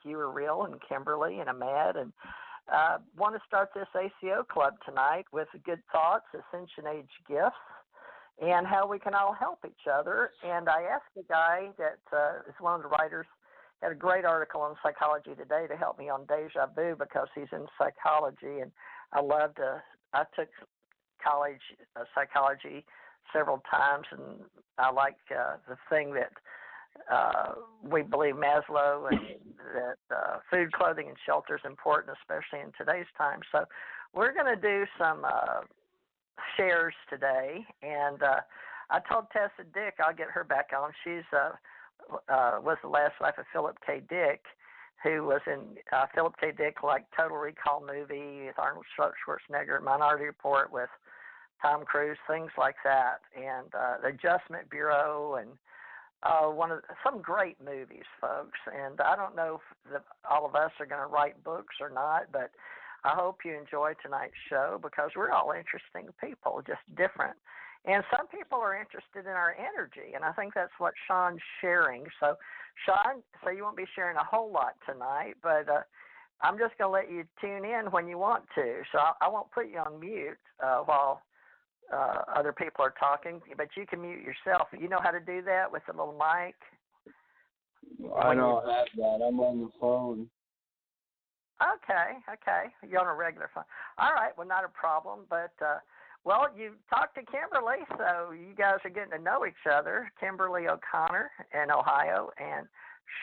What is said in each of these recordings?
You Are Real and Kimberly and Ahmed. And want to start this ACO club tonight with good thoughts, Ascension age gifts, and how we can all help each other. And I asked a guy that is one of the writers, had a great article on Psychology Today to help me on deja vu because he's in psychology, and I took college psychology several times, and I like the thing that we believe Maslow and that food, clothing, and shelter is important, especially in today's time. So we're going to do some shares today, and I told Tessa Dick I'll get her back on. She's was the last wife of Philip K. Dick, who was in Philip K. Dick, like Total Recall movie with Arnold Schwarzenegger, Minority Report with Tom Cruise, things like that, and the Adjustment Bureau, and some great movies, folks. And I don't know if all of us are going to write books or not, but I hope you enjoy tonight's show because we're all interesting people, just different. And some people are interested in our energy, and I think that's what Sean's sharing. So, Sean, you won't be sharing a whole lot tonight, but I'm just going to let you tune in when you want to. So I won't put you on mute while other people are talking, but you can mute yourself. You know how to do that with the little mic? I don't have that. I'm on the phone. Okay. You're on a regular phone. All right, well, not a problem, but, well, you talked to Kimberly, so you guys are getting to know each other. Kimberly O'Connor in Ohio and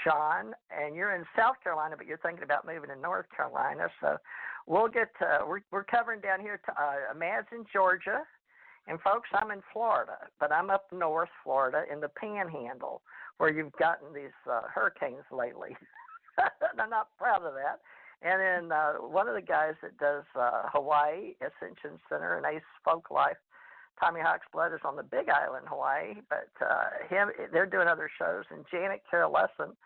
Sean, and you're in South Carolina, but you're thinking about moving to North Carolina, so we'll get to, we're covering down here, Matt's in Georgia, and folks, I'm in Florida, but I'm up north Florida in the Panhandle, where you've gotten these hurricanes lately. I'm not proud of that. And then one of the guys that does Hawaii Ascension Center and Ace Folk Life, Tommy Hawk's Blood, is on the Big Island, Hawaii. But they're doing other shows. And Janet Carolesson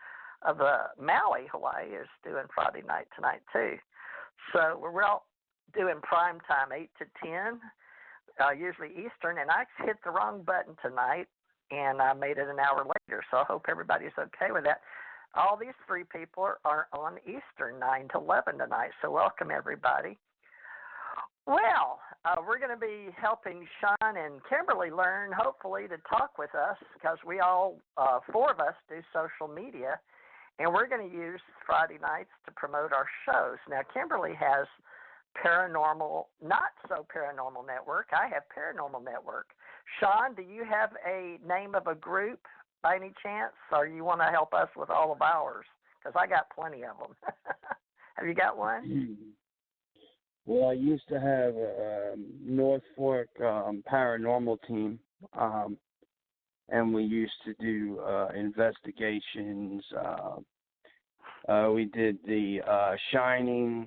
of Maui, Hawaii, is doing Friday night tonight too. So we're all doing prime time, 8 to 10, usually Eastern. And I hit the wrong button tonight, and I made it an hour later. So I hope everybody's okay with that. All these three people are on Eastern, 9 to 11 tonight, so welcome, everybody. Well, we're going to be helping Sean and Kimberly learn, hopefully, to talk with us because we all, four of us, do social media, and we're going to use Friday nights to promote our shows. Now, Kimberly has Paranormal, Not So Paranormal Network. I have Paranormal Network. Sean, do you have a name of a group by any chance, or you want to help us with all of ours? Because I got plenty of them. Have you got one? Well, I used to have a North Fork paranormal team, and we used to do investigations. We did the Shining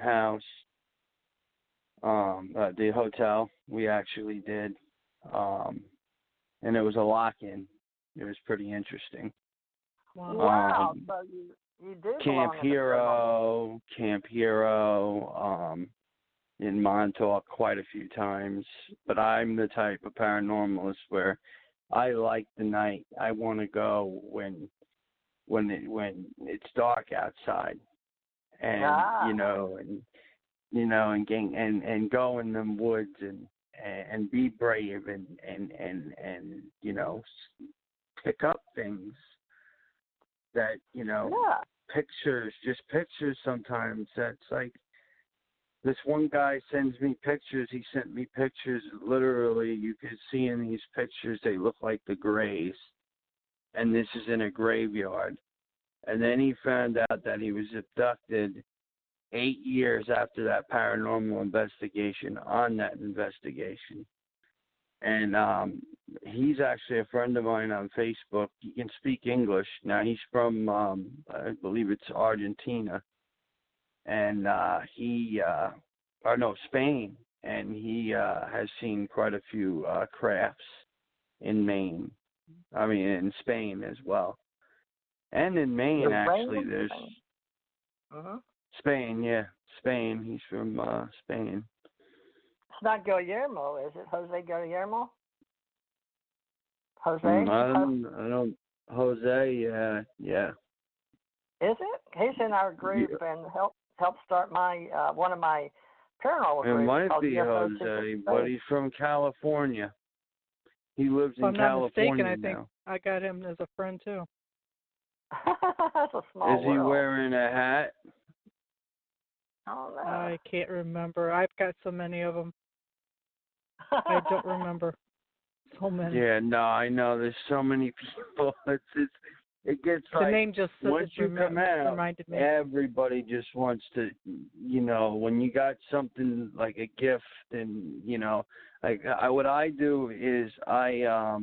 house, the hotel we actually did, and it was a lock-in. It was pretty interesting. Wow. So you do Camp Hero, in Montauk quite a few times. But I'm the type of paranormalist where I like the night. I want to go when it's dark outside, and and go in them woods and be brave and pick up things that, pictures sometimes. That's like, this one guy sends me pictures. He sent me pictures, literally, you could see in these pictures, they look like the grays. And this is in a graveyard. And then he found out that he was abducted 8 years after that paranormal investigation, on that investigation. And he's actually a friend of mine on Facebook. He can speak English. Now, he's from, I believe it's Argentina. And Spain. And he has seen quite a few crafts in Maine. I mean, in Spain as well. And in Maine, actually, there's... Spain, yeah. Spain. He's from Spain. It's not Guillermo, is it? Jose Guillermo? Jose? I don't. Jose, yeah. Is it? He's in our group and helped start my one of my paranormal groups. It might called be UFO Jose, Secret but Space. he's from California. He lives If I'm in not California mistaken, I think now. I got him as a friend too. That's a small Is he world. wearing a hat? I don't know. I can't remember. I've got so many of them. I don't remember. So many. Yeah, no, I know. There's so many people. It gets The like name just once you come out, reminded me. everybody just wants to, when you got something like a gift, and like what I do is I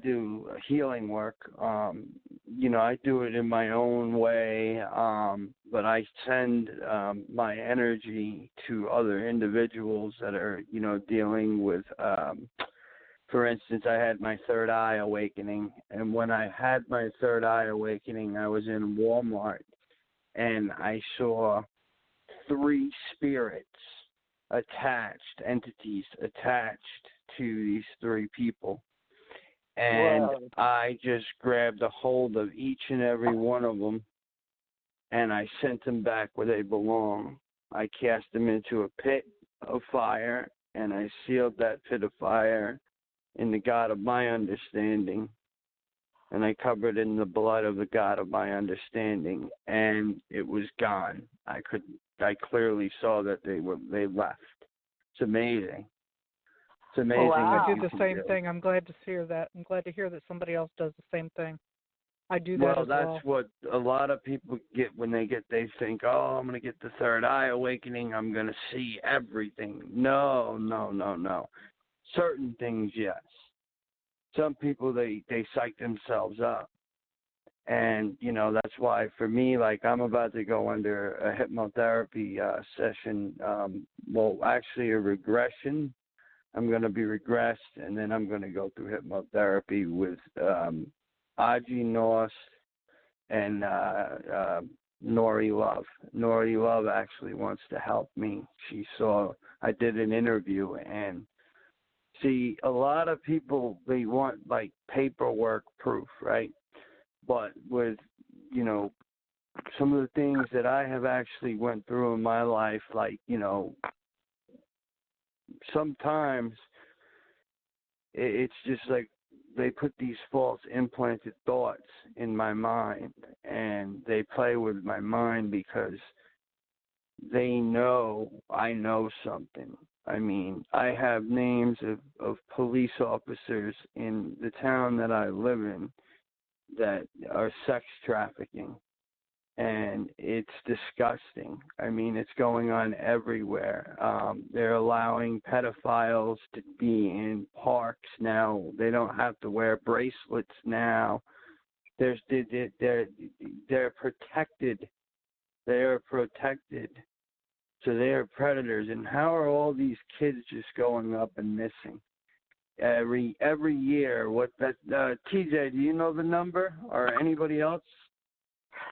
do healing work. I do it in my own way, but I send my energy to other individuals that are, dealing with, for instance, I had my third eye awakening. And when I had my third eye awakening, I was in Walmart, and I saw 3 spirits entities attached to these 3 people. And Whoa. I just grabbed a hold of each and every one of them, and I sent them back where they belong. I cast them into a pit of fire, and I sealed that pit of fire in the God of my understanding, and I covered it in the blood of the God of my understanding, and it was gone. I clearly saw that they left. It's amazing. It's amazing. Wow. I do the same thing. I'm glad to hear that. I'm glad to hear that somebody else does the same thing. I do that as well. Well, that's what a lot of people get when they think, oh, I'm going to get the third eye awakening. I'm going to see everything. No. Certain things, yes. Some people, they psych themselves up. And, that's why for me, like I'm about to go under a hypnotherapy session, actually a regression. I'm going to be regressed, and then I'm going to go through hypnotherapy with Aji Norse and Nori Love. Nori Love actually wants to help me. I did an interview, and see, a lot of people, they want like paperwork proof, right? But with, some of the things that I have actually went through in my life, like, sometimes it's just like they put these false implanted thoughts in my mind, and they play with my mind because they know I know something. I mean, I have names of police officers in the town that I live in that are sex trafficking. And it's disgusting. I mean, it's going on everywhere. They're allowing pedophiles to be in parks now. They don't have to wear bracelets now. They're protected. They are protected. So they are predators. And how are all these kids just going up and missing? Every year, TJ, do you know the number, or anybody else?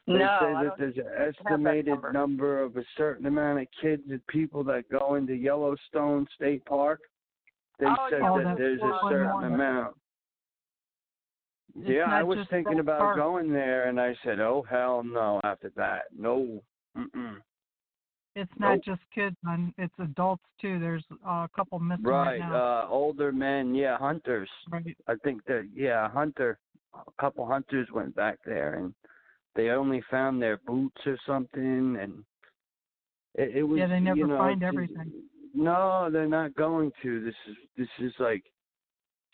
They say that there's an estimated number of a certain amount of kids and people that go into Yellowstone State Park. They said that there's a certain amount. Yeah, I was thinking about going there, and I said, oh, hell no, after that. No. It's not just kids, it's adults, too. There's a couple missing right now. Older men, hunters. Right. I think that, a couple hunters went back there, and they only found their boots or something, and it was. Yeah, they never find everything. No, they're not going to. This is like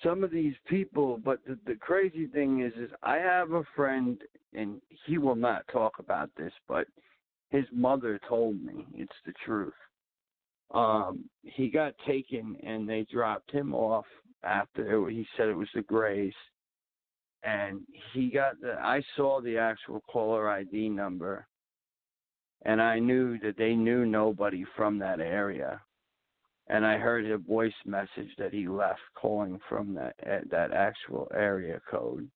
some of these people. But the crazy thing is I have a friend, and he will not talk about this, but his mother told me it's the truth. He got taken, and they dropped him off after. He said it was the Grays. And I saw the actual caller ID number, and I knew that they knew nobody from that area. And I heard a voice message that he left calling from that actual area code.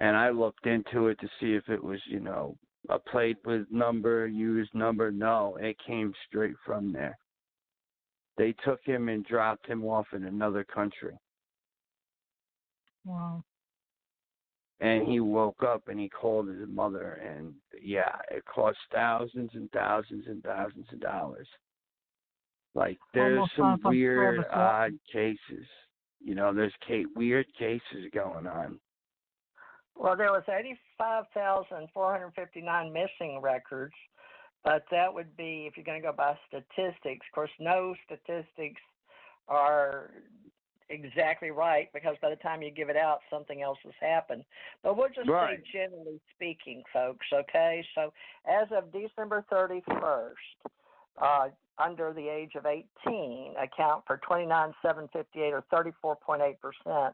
And I looked into it to see if it was, a played with number, used number. No, it came straight from there. They took him and dropped him off in another country. Wow. And he woke up and he called his mother, and yeah, it cost thousands and thousands and thousands of dollars. Like, there's Almost some sounds like weird, Travis odd cases. You know, there's weird cases going on. Well, there was 85,459 missing records, but that would be, if you're going to go by statistics. Of course, no statistics are exactly right, because by the time you give it out, something else has happened. But we'll just say generally speaking, folks, okay? So as of December 31st, under the age of 18 account for 29,758 or 34.8%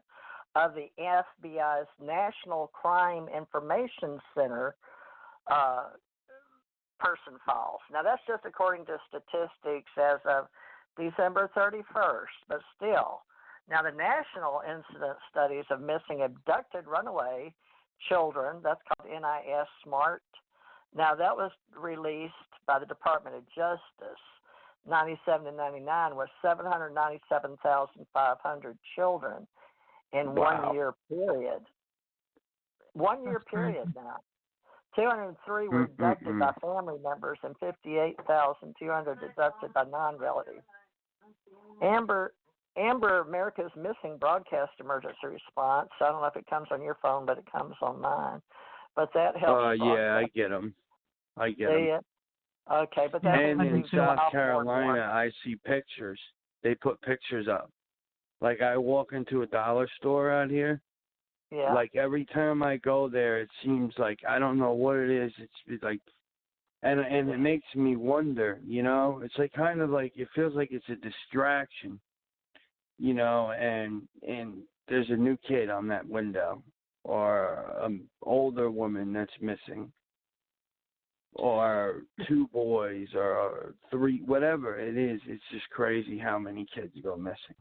of the FBI's National Crime Information Center person files. Now, that's just according to statistics as of December 31st, but still. Now, the National Incident Studies of Missing Abducted Runaway Children, that's called NIS SMART. Now, that was released by the Department of Justice, 97 to 99, with 797,500 children in 1 year period. 1 year period now. 203 were abducted by family members and 58,200 abducted by non-relatives. Amber, America's Missing Broadcast Emergency Response. I don't know if it comes on your phone, but it comes on mine. But that helps. Yeah, I get them. Okay, but that's and in South Carolina, I see pictures. They put pictures up. Like, I walk into a dollar store out here. Yeah. Like, every time I go there, it seems like, I don't know what it is. It's like, and it makes me wonder, you know. It's like, kind of like, it feels like it's a distraction, you know, and there's a new kid on that window, or an older woman that's missing, or two boys, or three, whatever it is. It's just crazy how many kids go missing.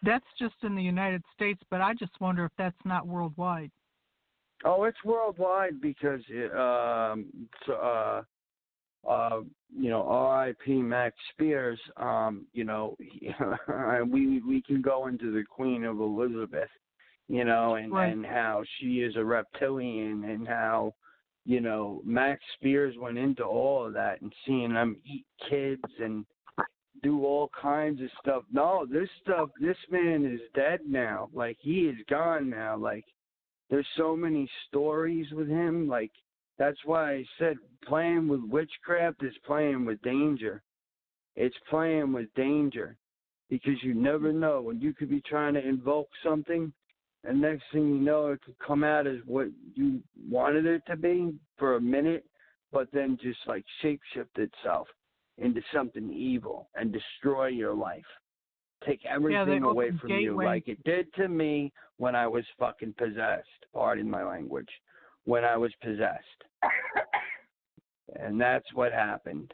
That's just in the United States, but I just wonder if that's not worldwide. Oh, it's worldwide, because you know, R.I.P. Max Spears. You know, we can go into the Queen of Elizabeth, you know, and how she is a reptilian, and how, you know, Max Spears went into all of that, and seeing them eat kids and do all kinds of stuff. No, this man is dead now. Like, he is gone now. Like, there's so many stories with him. Like, that's why I said playing with witchcraft is playing with danger. It's playing with danger, because you never know when you could be trying to invoke something, and next thing you know, it could come out as what you wanted it to be for a minute, but then just like shapeshift itself into something evil and destroy your life. Take everything away from you, like it did to me when I was fucking possessed. Pardon my language. When I was possessed. And that's what happened.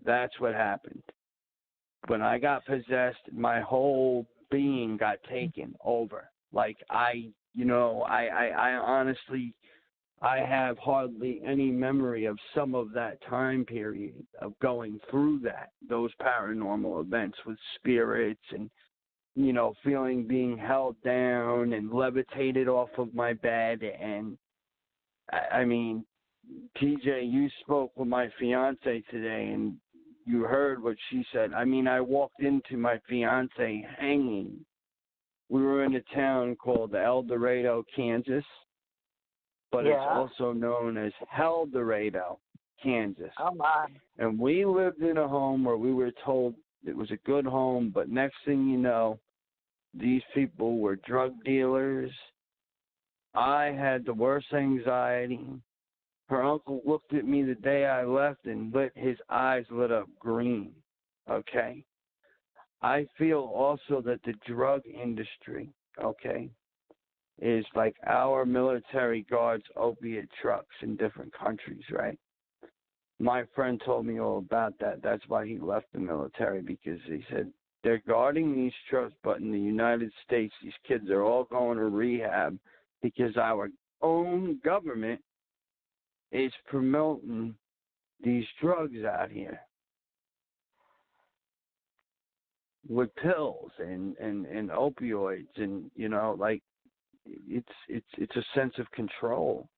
That's what happened. When I got possessed, my whole being got taken over. Like, I honestly, I have hardly any memory of some of that time period of going through those paranormal events with spirits, and, you know, being held down and levitated off of my bed. And I mean, TJ, you spoke with my fiance today, and you heard what she said. I mean, I walked into my fiance hanging. We were in a town called El Dorado, Kansas, but it's also known as Hell Dorado, Kansas. Oh, my. And we lived in a home where we were told it was a good home, but next thing you know, these people were drug dealers. I had the worst anxiety. Her uncle looked at me the day I left, and his eyes lit up green, okay? I feel also that the drug industry, okay, is like our military guards' opiate trucks in different countries, right? My friend told me all about that. That's why he left the military, because he said they're guarding these trucks, but in the United States, these kids are all going to rehab because our own government is promoting these drugs out here with pills and opioids, and, you know, like, it's a sense of control.